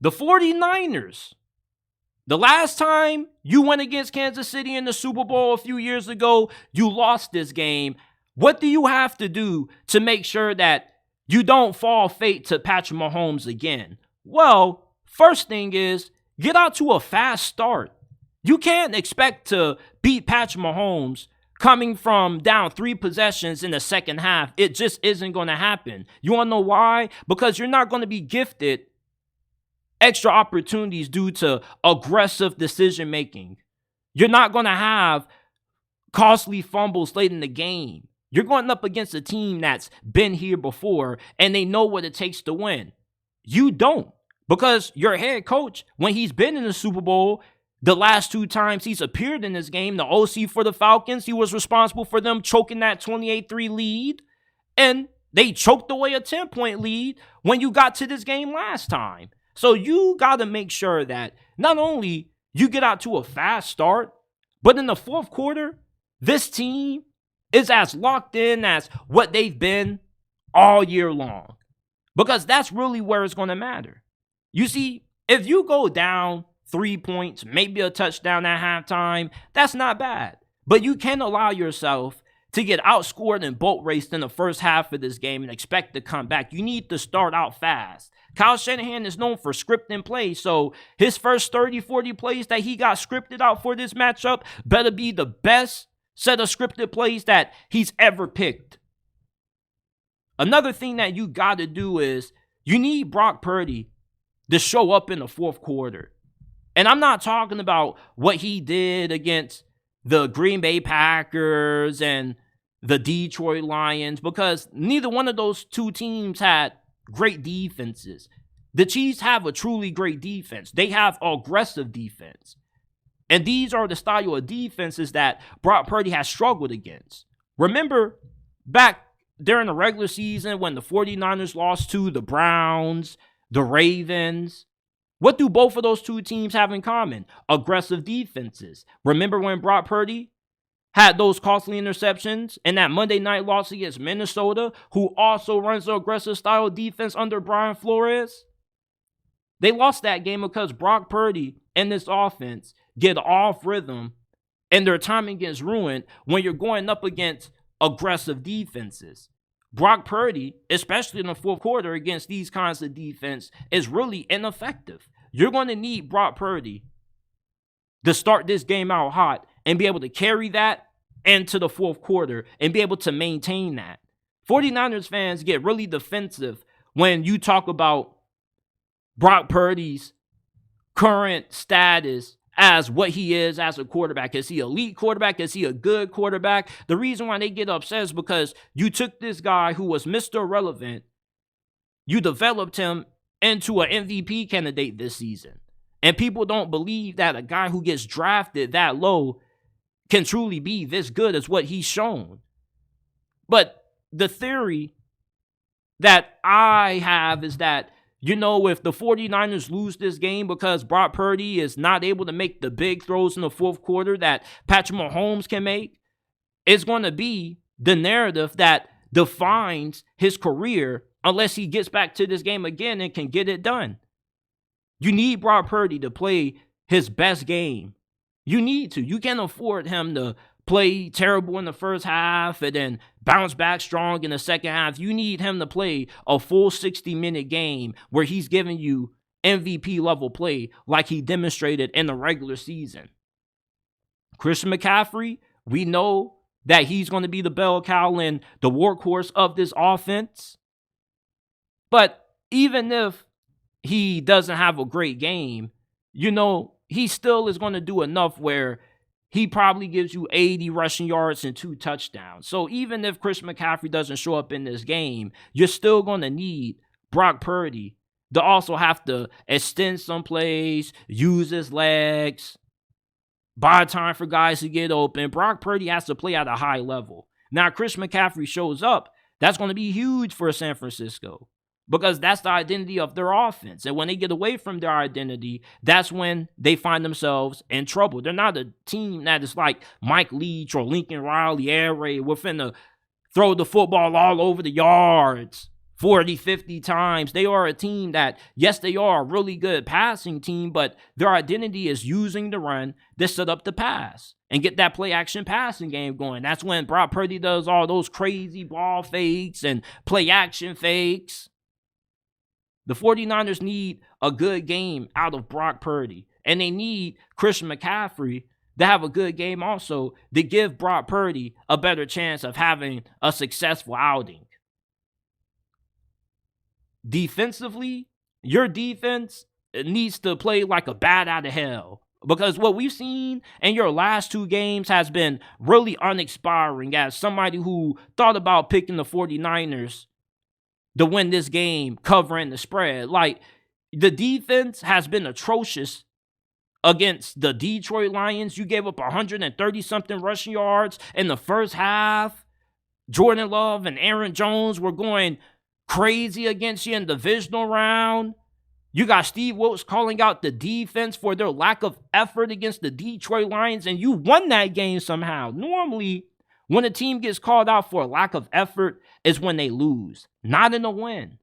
The 49ers, the last time you went against Kansas City in the Super Bowl a few years ago, you lost this game. What do you have to do to make sure that you don't fall fate to Patrick Mahomes again? Well, first thing is, get out to a fast start. You can't expect to beat Patrick Mahomes coming from down 3 possessions in the second half. It just isn't going to happen. You want to know why? Because you're not going to be gifted extra opportunities due to aggressive decision making. You're not going to have costly fumbles late in the game. You're going up against a team that's been here before and they know what it takes to win. You don't, because your head coach, when he's been in the Super Bowl, the last 2 times he's appeared in this game, the OC for the Falcons, he was responsible for them choking that 28-3 lead. And they choked away a 10-point lead when you got to this game last time. So you got to make sure that not only you get out to a fast start, but in the fourth quarter, this team is as locked in as what they've been all year long. Because that's really where it's going to matter. You see, if you go down 3 points, maybe a touchdown at halftime, that's not bad. But you can't allow yourself to get outscored and boat raced in the first half of this game and expect to come back. You need to start out fast. Kyle Shanahan is known for scripting plays, so his first 30, 40 plays that he got scripted out for this matchup better be the best set of scripted plays that he's ever picked. Another thing that you got to do is you need Brock Purdy to show up in the fourth quarter. And I'm not talking about what he did against the Green Bay Packers and the Detroit Lions, because neither one of those 2 teams had great defenses. The Chiefs have a truly great defense. They have aggressive defense. And these are the style of defenses that Brock Purdy has struggled against. Remember back during the regular season when the 49ers lost to the Browns, the Ravens? What do both of those 2 teams have in common? Aggressive defenses. Remember when Brock Purdy had those costly interceptions in that Monday night loss against Minnesota, who also runs the aggressive style of defense under Brian Flores? They lost that game because Brock Purdy and this offense get off rhythm and their timing gets ruined when you're going up against aggressive defenses. Brock Purdy, especially in the fourth quarter against these kinds of defense, is really ineffective. You're going to need Brock Purdy to start this game out hot and be able to carry that into the fourth quarter and be able to maintain that. 49ers fans get really defensive when you talk about Brock Purdy's current status as what he is as a quarterback. Is he an elite quarterback? Is he a good quarterback? The reason why they get upset is because you took this guy who was Mr. Irrelevant, you developed him into an MVP candidate this season. And people don't believe that a guy who gets drafted that low can truly be this good as what he's shown. But the theory that I have is that, you know, if the 49ers lose this game because Brock Purdy is not able to make the big throws in the fourth quarter that Patrick Mahomes can make, it's going to be the narrative that defines his career unless he gets back to this game again and can get it done. You need Brock Purdy to play his best game. You need to. You can't afford him to play terrible in the first half and then bounce back strong in the second half. You need him to play a full 60-minute game where he's giving you MVP level play like he demonstrated in the regular season. Christian McCaffrey, we know that he's going to be the bell cow and the workhorse of this offense. But even if he doesn't have a great game, you know, he still is going to do enough where he probably gives you 80 rushing yards and 2 touchdowns. So even if Chris McCaffrey doesn't show up in this game, you're still going to need Brock Purdy to also have to extend some plays, use his legs, buy time for guys to get open. Brock Purdy has to play at a high level. Now, Chris McCaffrey shows up, that's going to be huge for San Francisco, because that's the identity of their offense. And when they get away from their identity, that's when they find themselves in trouble. They're not a team that is like Mike Leach or Lincoln Riley, Air Raid. We're finna throw the football all over the yards 40, 50 times. They are a team that, yes, they are a really good passing team, but their identity is using the run to set up the pass and get that play action passing game going. That's when Brock Purdy does all those crazy ball fakes and play action fakes. The 49ers need a good game out of Brock Purdy, and they need Christian McCaffrey to have a good game also to give Brock Purdy a better chance of having a successful outing. Defensively, your defense needs to play like a bat out of hell, because what we've seen in your last two games has been really uninspiring. As somebody who thought about picking the 49ers to win this game covering the spread, like, the defense has been atrocious against the Detroit Lions. You gave up 130-something rushing yards in the first half. Jordan Love and Aaron Jones were going crazy against you in the divisional round. You got Steve Wilkes calling out the defense for their lack of effort against the Detroit Lions, and you won that game somehow. Normally, when a team gets called out for a lack of effort is when they lose, not in a win.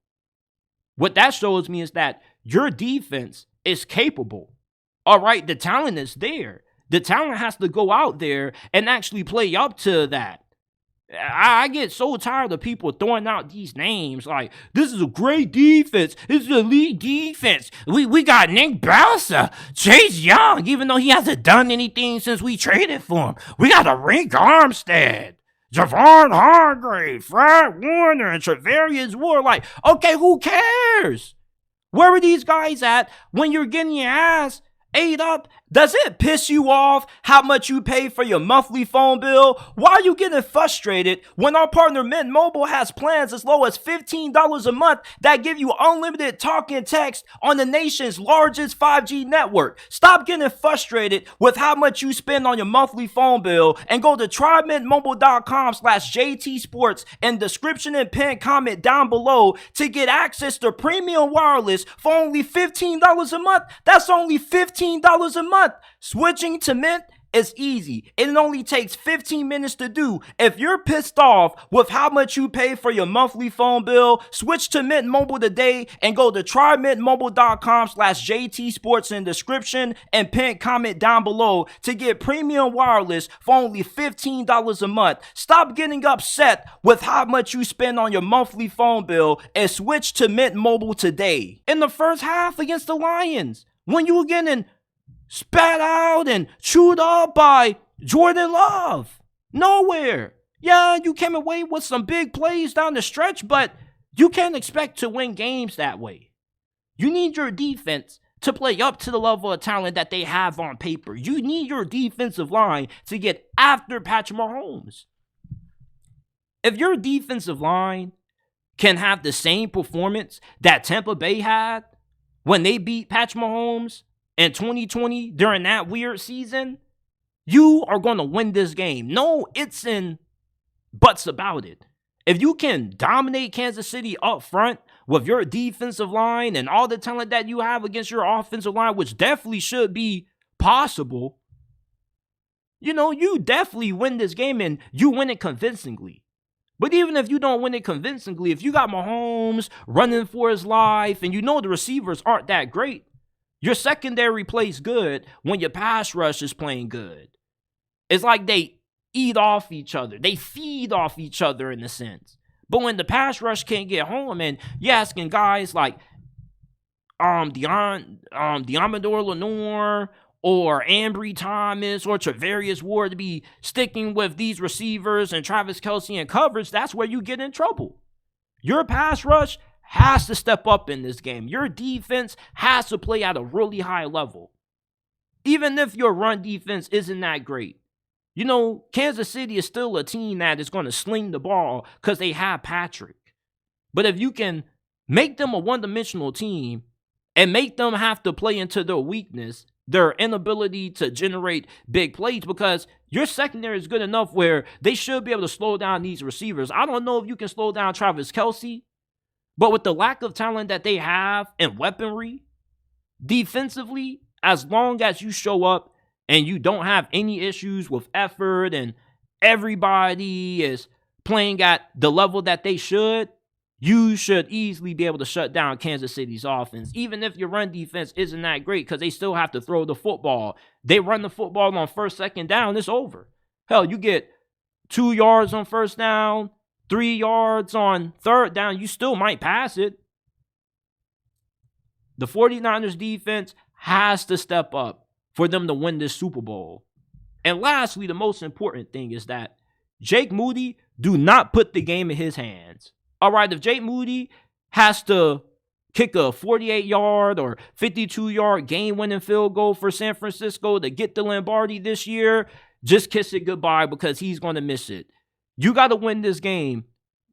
What that shows me is that your defense is capable. All right, the talent is there. The talent has to go out there and actually play up to that. I get so tired of people throwing out these names like, this is a great defense. This is an elite defense. We got Nick Bosa, Chase Young, even though he hasn't done anything since we traded for him. We got a Rick Armstead, Javon Hargrave, Fred Warner, and Travarius Ward. Like, okay, who cares? Where are these guys at when you're getting your ass ate up? Does it piss you off how much you pay for your monthly phone bill? Why are you getting frustrated when our partner Mint Mobile has plans as low as $15 a month that give you unlimited talk and text on the nation's largest 5G network? Stop getting frustrated with how much you spend on your monthly phone bill and go to trymintmobile.com/JTsports and description and pin comment down below to get access to premium wireless for only $15 a month. That's only $15 a month. Switching to Mint is easy. It only takes 15 minutes to do. If you're pissed off with how much you pay for your monthly phone bill, switch to Mint Mobile today and go to trymintmobile.com/JTsports in description and pin comment down below to get premium wireless for only $15 a month. Stop getting upset with how much you spend on your monthly phone bill and switch to Mint Mobile today. In the first half against the Lions, when you were getting spat out and chewed up by Jordan Love, nowhere. Yeah, you came away with some big plays down the stretch, but you can't expect to win games that way. You need your defense to play up to the level of talent that they have on paper. You need your defensive line to get after Patrick Mahomes. If your defensive line can have the same performance that Tampa Bay had when they beat Patrick Mahomes in 2020 during that weird season, you are going to win this game. No ifs and buts about it. If you can dominate Kansas City up front with your defensive line and all the talent that you have against your offensive line, which definitely should be possible, you definitely win this game and you win it convincingly. But even if you don't win it convincingly, if you got Mahomes running for his life and the receivers aren't that great, your secondary plays good when your pass rush is playing good. It's like they eat off each other. They feed off each other in a sense. But when the pass rush can't get home and you're asking guys like Deommodore Lenoir or Ambry Thomas or Travarius Ward to be sticking with these receivers and Travis Kelce in coverage, that's where you get in trouble. Your pass rush has to step up in this game. Your defense has to play at a really high level. Even if your run defense isn't that great. Kansas City is still a team that is going to sling the ball because they have Patrick. But if you can make them a one-dimensional team and make them have to play into their weakness, their inability to generate big plays, because your secondary is good enough where they should be able to slow down these receivers. I don't know if you can slow down Travis Kelce, but with the lack of talent that they have and weaponry, defensively, as long as you show up and you don't have any issues with effort and everybody is playing at the level that they should, you should easily be able to shut down Kansas City's offense, even if your run defense isn't that great, because they still have to throw the football. They run the football on first, second down, it's over. Hell, you get 2 yards on first down, 3 yards on third down, you still might pass it. The 49ers defense has to step up for them to win this Super Bowl. And lastly, the most important thing is that Jake Moody do not put the game in his hands. All right, if Jake Moody has to kick a 48-yard or 52-yard game-winning field goal for San Francisco to get the Lombardi this year, just kiss it goodbye because he's going to miss it. You got to win this game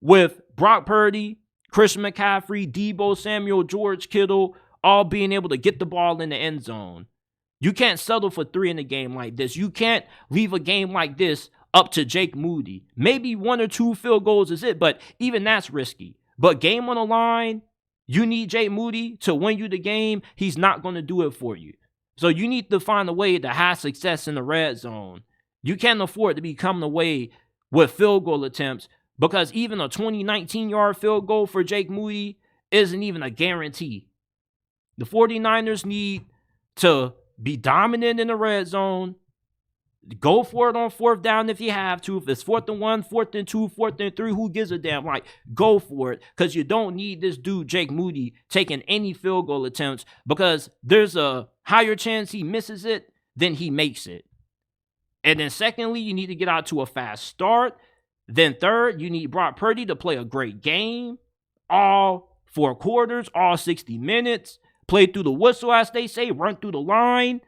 with Brock Purdy, Christian McCaffrey, Deebo Samuel, George Kittle, all being able to get the ball in the end zone. You can't settle for 3 in a game like this. You can't leave a game like this up to Jake Moody. Maybe 1 or 2 field goals is it, but even that's risky. But game on the line, you need Jake Moody to win you the game. He's not going to do it for you. So you need to find a way to have success in the red zone. You can't afford to be coming away with field goal attempts because even a 19-yard field goal for Jake Moody isn't even a guarantee. The 49ers need to be dominant in the red zone. Go for it on fourth down if you have to. If it's 4th and 1, 4th and 2, 4th and 3, who gives a damn? Like, go for it because you don't need this dude, Jake Moody, taking any field goal attempts because there's a higher chance he misses it than he makes it. And then secondly, you need to get out to a fast start. Then third, you need Brock Purdy to play a great game. All 4 quarters, all 60 minutes. Play through the whistle, as they say, run through the line.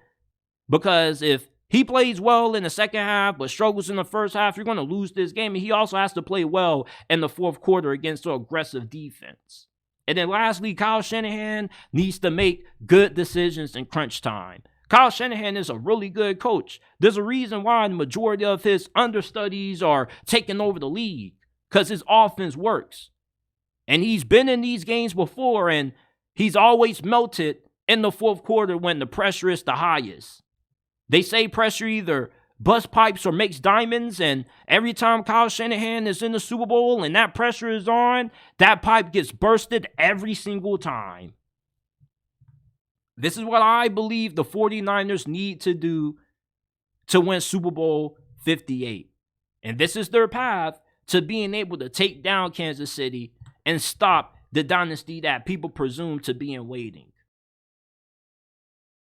Because if he plays well in the second half but struggles in the first half, you're going to lose this game. And he also has to play well in the fourth quarter against an aggressive defense. And then lastly, Kyle Shanahan needs to make good decisions in crunch time. Kyle Shanahan is a really good coach. There's a reason why the majority of his understudies are taking over the league because his offense works. And he's been in these games before, and he's always melted in the fourth quarter when the pressure is the highest. They say pressure either busts pipes or makes diamonds, and every time Kyle Shanahan is in the Super Bowl and that pressure is on, that pipe gets bursted every single time. This is what I believe the 49ers need to do to win Super Bowl 58. And this is their path to being able to take down Kansas City and stop the dynasty that people presume to be in waiting.